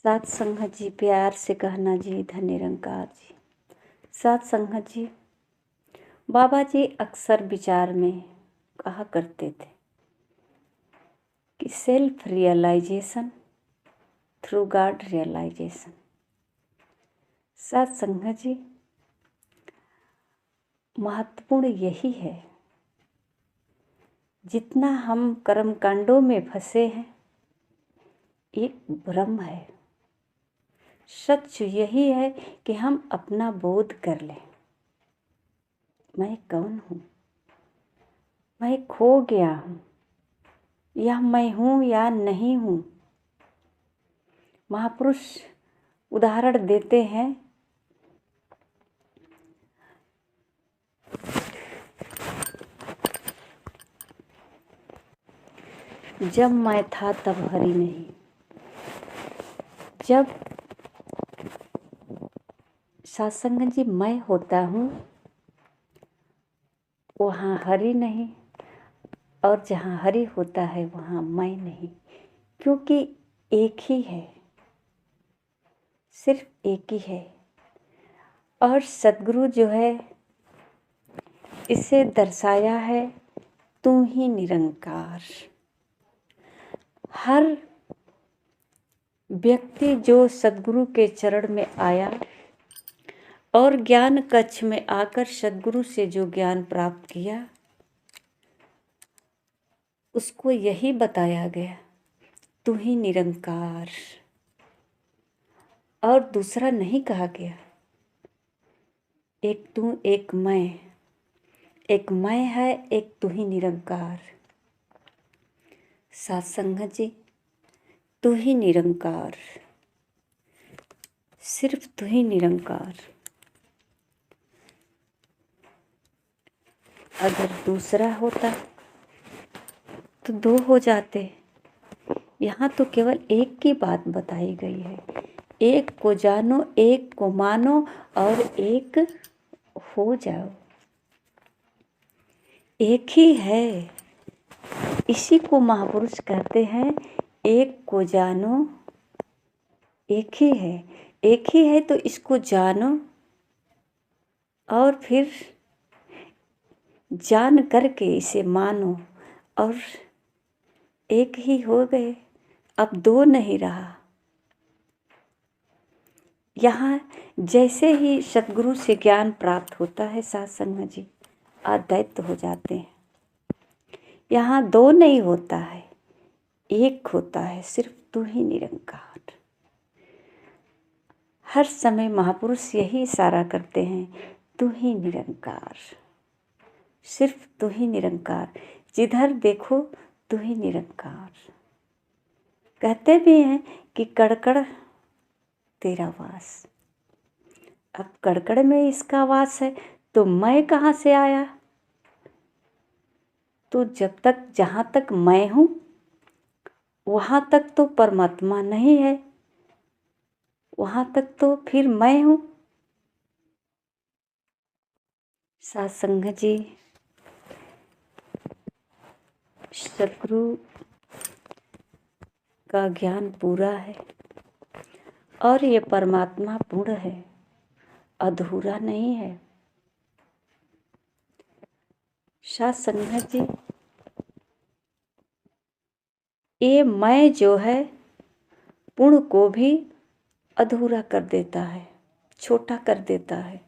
साथ संगत जी, प्यार से कहना जी, धन निरंकार जी। साथ संगत जी, बाबा जी अक्सर विचार में कहा करते थे कि self realisation through God realisation. साथ संगत जी, महत्वपूर्ण यही है, जितना हम कर्मकांडों में फंसे हैं एक भ्रम है। सच यही है कि हम अपना बोध कर लें, मैं कौन हूँ, मैं खो गया हूँ, या मैं हूँ या नहीं हूँ। महापुरुष उदाहरण देते हैं, जब मैं था तब हरि नहीं। जब सत्संग जी मैं होता हूँ वहाँ हरि नहीं, और जहाँ हरि होता है वहाँ मैं नहीं, क्योंकि एक ही है, सिर्फ एक ही है। और सद्गुरु जो है इसे दर्शाया है, तू ही निरंकार। हर व्यक्ति जो सद्गुरु के चरण में आया और ज्ञान कक्ष में आकर सद्गुरु से जो ज्ञान प्राप्त किया, उसको यही बताया गया, तू ही निरंकार, और दूसरा नहीं कहा गया। एक तू एक मैं है, एक तू ही निरंकार। साथ संगत जी, तू ही निरंकार, सिर्फ तू ही निरंकार। अगर दूसरा होता तो दो हो जाते। यहाँ तो केवल एक की बात बताई गई है, एक को जानो, एक को मानो और एक हो जाओ। एक ही है, इसी को महापुरुष कहते हैं, एक को जानो, एक ही है। एक ही है तो इसको जानो, और फिर जान करके इसे मानो, और एक ही हो गए, अब दो नहीं रहा। यहाँ जैसे ही सद्गुरु से ज्ञान प्राप्त होता है साथ संगत जी, अद्वैत हो जाते हैं। यहाँ दो नहीं होता है, एक होता है, सिर्फ तू ही निरंकार। हर समय महापुरुष यही इशारा करते हैं, तू ही निरंकार, सिर्फ तू ही निरंकार, जिधर देखो तू ही निरंकार। कहते भी हैं कि कड़कड़ तेरा वास। अब कड़कड़ में इसका वास है तो मैं कहाँ से आया? तो जब तक जहाँ तक मैं हूँ वहाँ तक तो परमात्मा नहीं है, वहाँ तक तो फिर मैं हूँ। साथ संगत जी, सद्गुरु का ज्ञान पूरा है और ये परमात्मा पूर्ण है, अधूरा नहीं है। साथ संगत जी, ये मैं जो है पूर्ण को भी अधूरा कर देता है, छोटा कर देता है।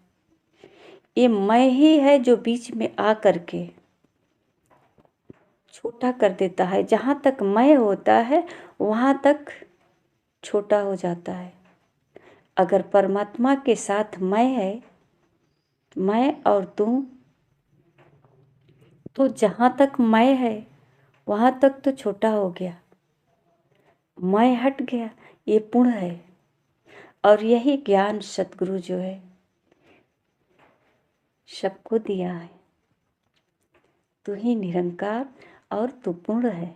ये मैं ही है जो बीच में आ करके छोटा कर देता है। जहाँ तक मैं होता है वहाँ तक छोटा हो जाता है। अगर परमात्मा के साथ मैं है, मैं और तू, तो जहाँ तक मैं है वहाँ तक तो छोटा हो गया, मैं हट गया, ये पूर्ण है। और यही ज्ञान सद्गुरु जो है सबको दिया है, तू ही निरंकार और तू पूर्ण है,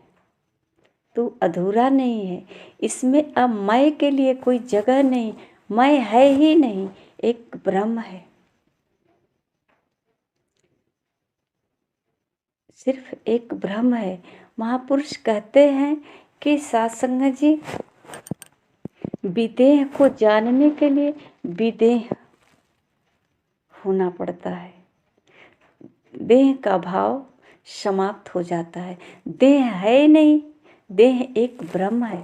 तू अधूरा नहीं है। इसमें अब मैं के लिए कोई जगह नहीं, मैं है ही नहीं, एक ब्रह्म है, सिर्फ एक ब्रह्म है। महापुरुष कहते हैं कि साथ संगत जी, विदेह को जानने के लिए विदेह होना पड़ता है। देह का भाव समाप्त हो जाता है। देह है नहीं, देह एक ब्रह्म है।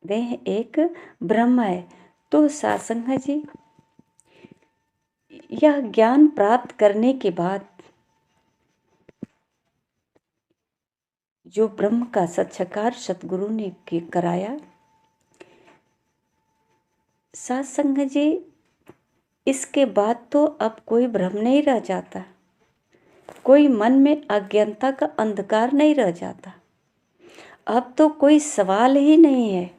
देह एक ब्रह्म है। तो सत्संग जी, यह ज्ञान प्राप्त करने के बाद जो ब्रह्म का साक्षात्कार सतगुरु ने कराया, सत्संग जी, इसके बाद तो अब कोई भ्रम नहीं रह जाता, कोई मन में अज्ञानता का अंधकार नहीं रह जाता। अब तो कोई सवाल ही नहीं है,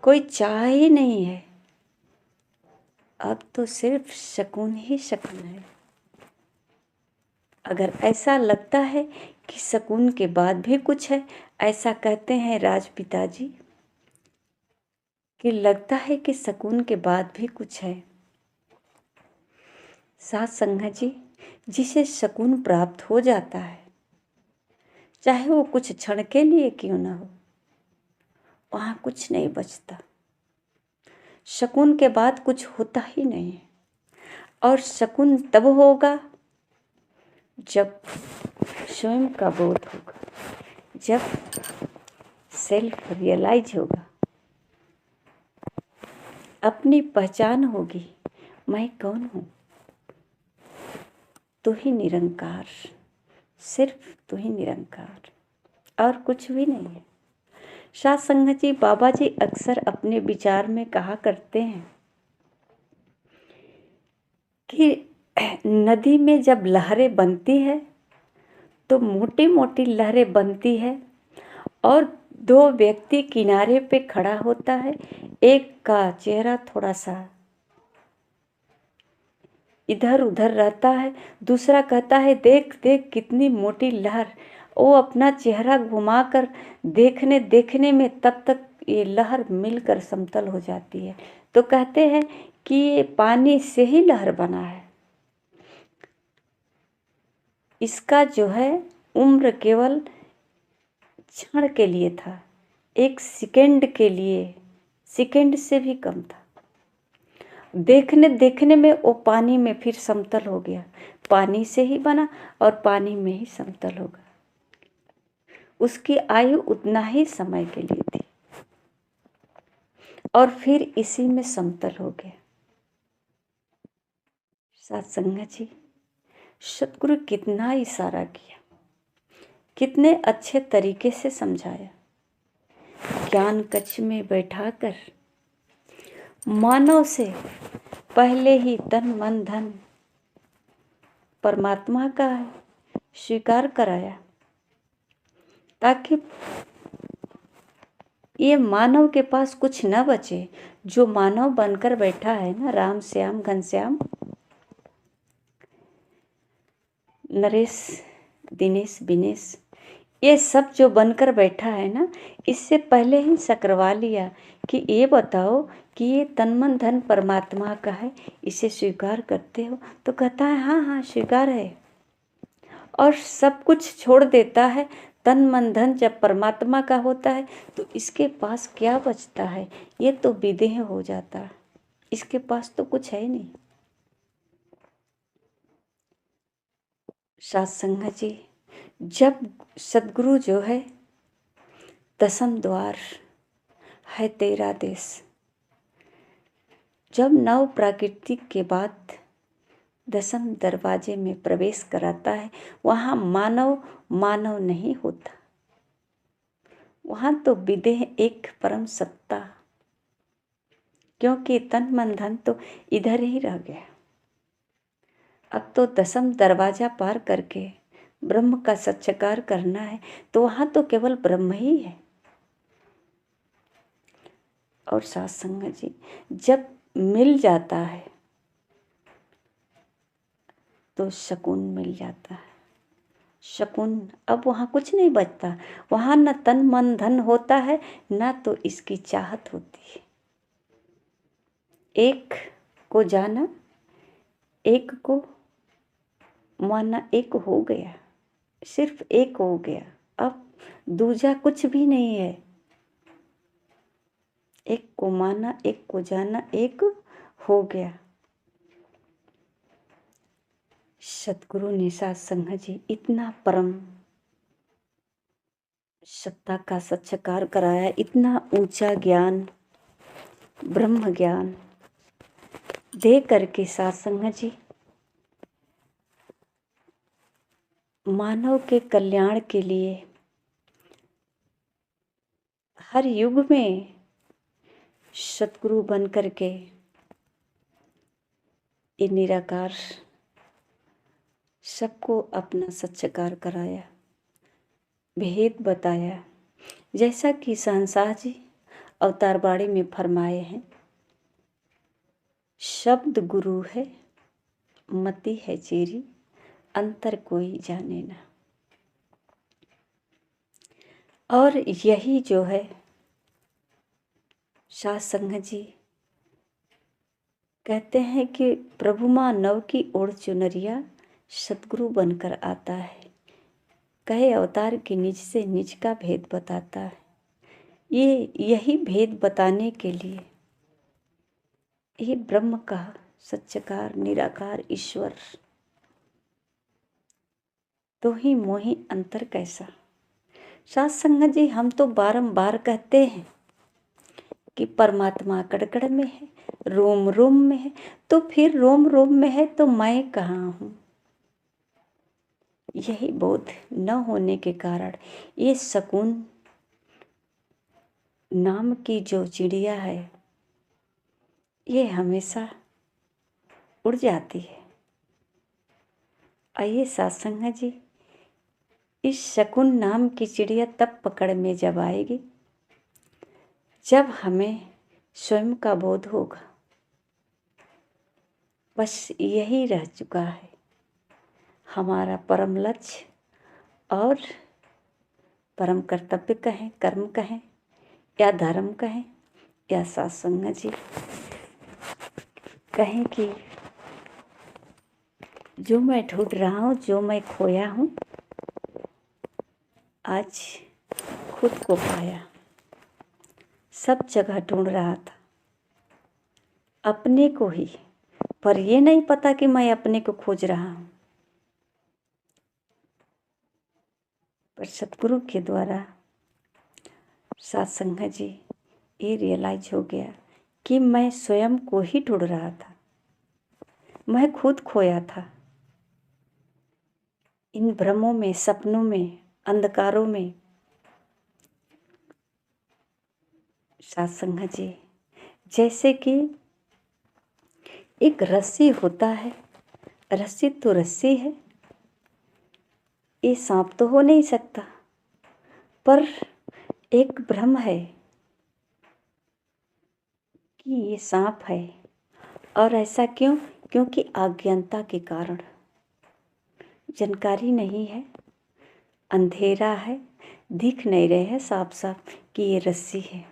कोई चाह ही नहीं है। अब तो सिर्फ सुकून ही सुकून है। अगर ऐसा लगता है कि सुकून के बाद भी कुछ है, ऐसा कहते हैं राजपिता जी कि लगता है कि सुकून के बाद भी कुछ है। सत्संग जी, जिसे सुकून प्राप्त हो जाता है, चाहे वो कुछ क्षण के लिए क्यों ना हो, वहाँ कुछ नहीं बचता। सुकून के बाद कुछ होता ही नहीं है। और सुकून तब होगा जब स्वयं का बोध होगा, जब सेल्फ रियलाइज होगा, अपनी पहचान होगी, मैं कौन हूँ। तू ही निरंकार, सिर्फ तू ही निरंकार, और कुछ भी नहीं है। सत्संग जी, बाबा जी अक्सर अपने विचार में कहा करते हैं कि नदी में जब लहरें बनती है तो मोटी मोटी लहरें बनती है और दो व्यक्ति किनारे पे खड़ा होता है, एक का चेहरा थोड़ा सा इधर उधर रहता है, दूसरा कहता है देख देख कितनी मोटी लहर। वो अपना चेहरा घुमाकर देखने में तब तक ये लहर मिलकर समतल हो जाती है। तो कहते हैं कि ये पानी से ही लहर बना है। इसका जो है उम्र केवल क्षण के लिए था, एक सेकंड के लिए, सेकंड से भी कम था। देखने में वो पानी में फिर समतल हो गया। पानी से ही बना और पानी में ही समतल होगा। उसकी आयु उतना ही समय के लिए थी और फिर इसी में समतल हो गया। सत्संग जी, सतगुरु कितना इशारा किया, कितने अच्छे तरीके से समझाया। ज्ञान कक्ष में बैठाकर मानव से पहले ही तन मन धन परमात्मा का स्वीकार कराया, ताकि ये मानव के पास कुछ न बचे। जो मानव बनकर बैठा है ना, राम श्याम घनश्याम, नरेश दिनेश विनेश, ये सब जो बनकर बैठा है ना, इससे पहले ही सकरवा लिया कि ये बताओ कि ये तन मन धन परमात्मा का है, इसे स्वीकार करते हो? तो कहता है हाँ हाँ स्वीकार है, और सब कुछ छोड़ देता है। तन मन धन जब परमात्मा का होता है तो इसके पास क्या बचता है? ये तो विदेह हो जाता है, इसके पास तो कुछ है नहीं। सत्संग जी, जब सदगुरु जो है दसम द्वार है तेरा देश, जब नव प्राकृतिक के बाद दसम दरवाजे में प्रवेश कराता है, वहाँ मानव नहीं होता, वहाँ तो विदेह एक परम सत्ता, क्योंकि तन मन धन तो इधर ही रह गया। अब तो दसम दरवाजा पार करके ब्रह्म का साक्षात्कार करना है, तो वहाँ तो केवल ब्रह्म ही है। और सत्संग जी, जब मिल जाता है तो सुकून मिल जाता है। सुकून, अब वहाँ कुछ नहीं बचता। वहाँ न तन मन धन होता है, न तो इसकी चाहत होती है। एक को जाना, एक को माना, एक हो गया, सिर्फ एक हो गया। अब दूजा कुछ भी नहीं है। एक को माना, एक को जाना, एक हो गया। सतगुरु ने सत्संग जी इतना परम सत्ता का साक्षात्कार कराया, इतना ऊंचा ज्ञान, ब्रह्म ज्ञान दे करके सत्संग जी मानव के कल्याण के लिए हर युग में सतगुरु बन करके ये निराकार सबको अपना साक्षात्कार कराया, भेद बताया। जैसा कि शहंशाह जी अवतार बाड़ी में फरमाए हैं, शब्द गुरु है, मति है चेरी, अंतर कोई जाने ना। और यही जो है सत्संग जी कहते हैं कि प्रभु मानव की ओर चुनरिया सतगुरु बनकर आता है, कहे अवतार की निज से निज का भेद बताता है। यही भेद बताने के लिए ये ब्रह्म का सच्चकार निराकार ईश्वर तो ही मोहि अंतर कैसा। सत्संग जी हम तो बारंबार कहते हैं कि परमात्मा कड़-कड़ में है, रोम रोम में है, तो फिर रोम रोम में है तो मैं कहाँ हूँ। यही बोध न होने के कारण ये शकुन नाम की जो चिड़िया है ये हमेशा उड़ जाती है। आइए सत्संग जी, इस शकुन नाम की चिड़िया तब पकड़ में जब आएगी जब हमें स्वयं का बोध होगा। बस यही रह चुका है हमारा परम लक्ष्य और परम कर्तव्य कहें, कर्म कहें या धर्म कहें या सत्संग जी कहें कि जो मैं ढूंढ रहा हूँ, जो मैं खोया हूँ, आज खुद को पाया। सब जगह ढूंढ रहा था अपने को ही, पर ये नहीं पता कि मैं अपने को खोज रहा हूँ। पर सतगुरु के द्वारा सत्संग जी ये रियलाइज हो गया कि मैं स्वयं को ही ढूंढ रहा था, मैं खुद खोया था इन भ्रमों में, सपनों में, अंधकारों में। सत्संग जी जैसे कि एक रस्सी होता है, रस्सी तो रस्सी है, ये सांप तो हो नहीं सकता, पर एक भ्रम है कि ये सांप है। और ऐसा क्यों? क्योंकि अज्ञानता के कारण, जानकारी नहीं है, अंधेरा है, दिख नहीं रहे हैं साफ साफ कि ये रस्सी है।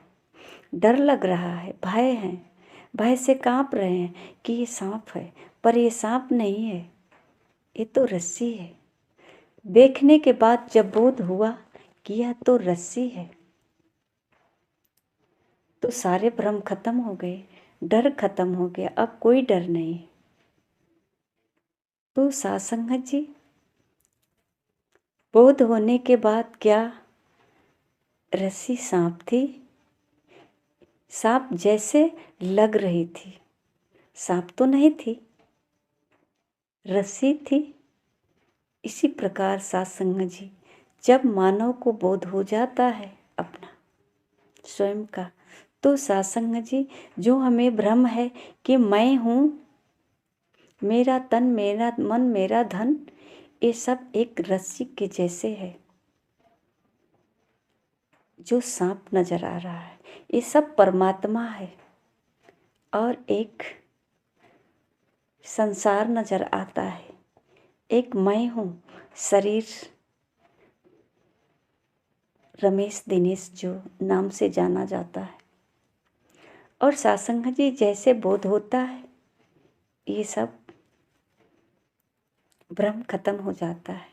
डर लग रहा है, भय है, भय से कांप रहे हैं कि ये सांप है, पर ये सांप नहीं है, ये तो रस्सी है। देखने के बाद जब बोध हुआ कि यह तो रस्सी है, तो सारे भ्रम खत्म हो गए, डर खत्म हो गया, अब कोई डर नहीं। तो सत्संग जी बोध होने के बाद क्या रस्सी सांप थी? सांप जैसे लग रही थी, सांप तो नहीं थी, रस्सी थी। इसी प्रकार सत्संग जी जब मानव को बोध हो जाता है अपना स्वयं का, तो सत्संग जी जो हमें भ्रम है कि मैं हूँ, मेरा तन, मेरा मन, मेरा धन, ये सब एक रस्सी के जैसे है जो सांप नजर आ रहा है। ये सब परमात्मा है और एक संसार नजर आता है, एक मैं हूँ शरीर, रमेश दिनेश जो नाम से जाना जाता है। और सत्संग जी जैसे बोध होता है ये सब भ्रम खत्म हो जाता है,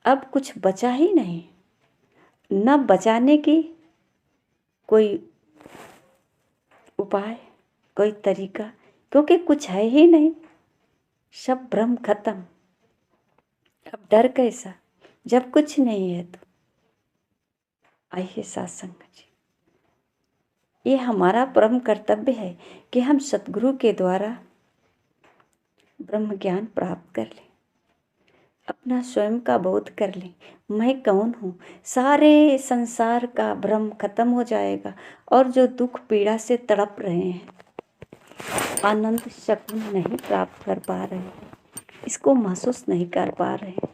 अब कुछ बचा ही नहीं, न बचाने की कोई उपाय, कोई तरीका, क्योंकि कुछ है ही नहीं, सब भ्रम खत्म। अब डर कैसा जब कुछ नहीं है तो। आइए सत्संग जी, ये हमारा परम कर्तव्य है कि हम सतगुरु के द्वारा ब्रह्म ज्ञान प्राप्त कर लें, अपना स्वयं का बोध कर लें, मैं कौन हूँ। सारे संसार का भ्रम खत्म हो जाएगा और जो दुख पीड़ा से तड़प रहे हैं, आनंद सुकून नहीं प्राप्त कर पा रहे हैं, इसको महसूस नहीं कर पा रहे हैं,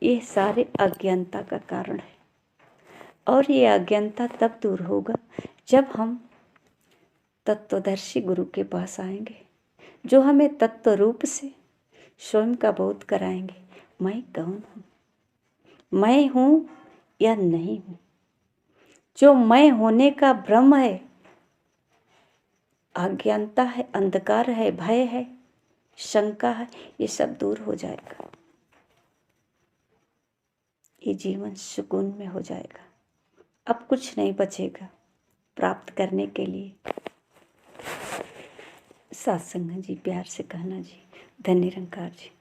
ये सारे अज्ञानता का कारण है। और ये अज्ञानता तब दूर होगा जब हम तत्वदर्शी गुरु के पास आएंगे, जो हमें तत्व रूप से स्वयं का बोध कराएंगे। मैं कौन हूँ, मैं हूँ या नहीं हूँ। जो मैं होने का भ्रम है, अज्ञानता है, अंधकार है, भय है, शंका है, ये सब दूर हो जाएगा। ये जीवन सुकून में हो जाएगा। अब कुछ नहीं बचेगा प्राप्त करने के लिए। सत्संग जी, प्यार से कहना जी, धन्य निरंकार जी।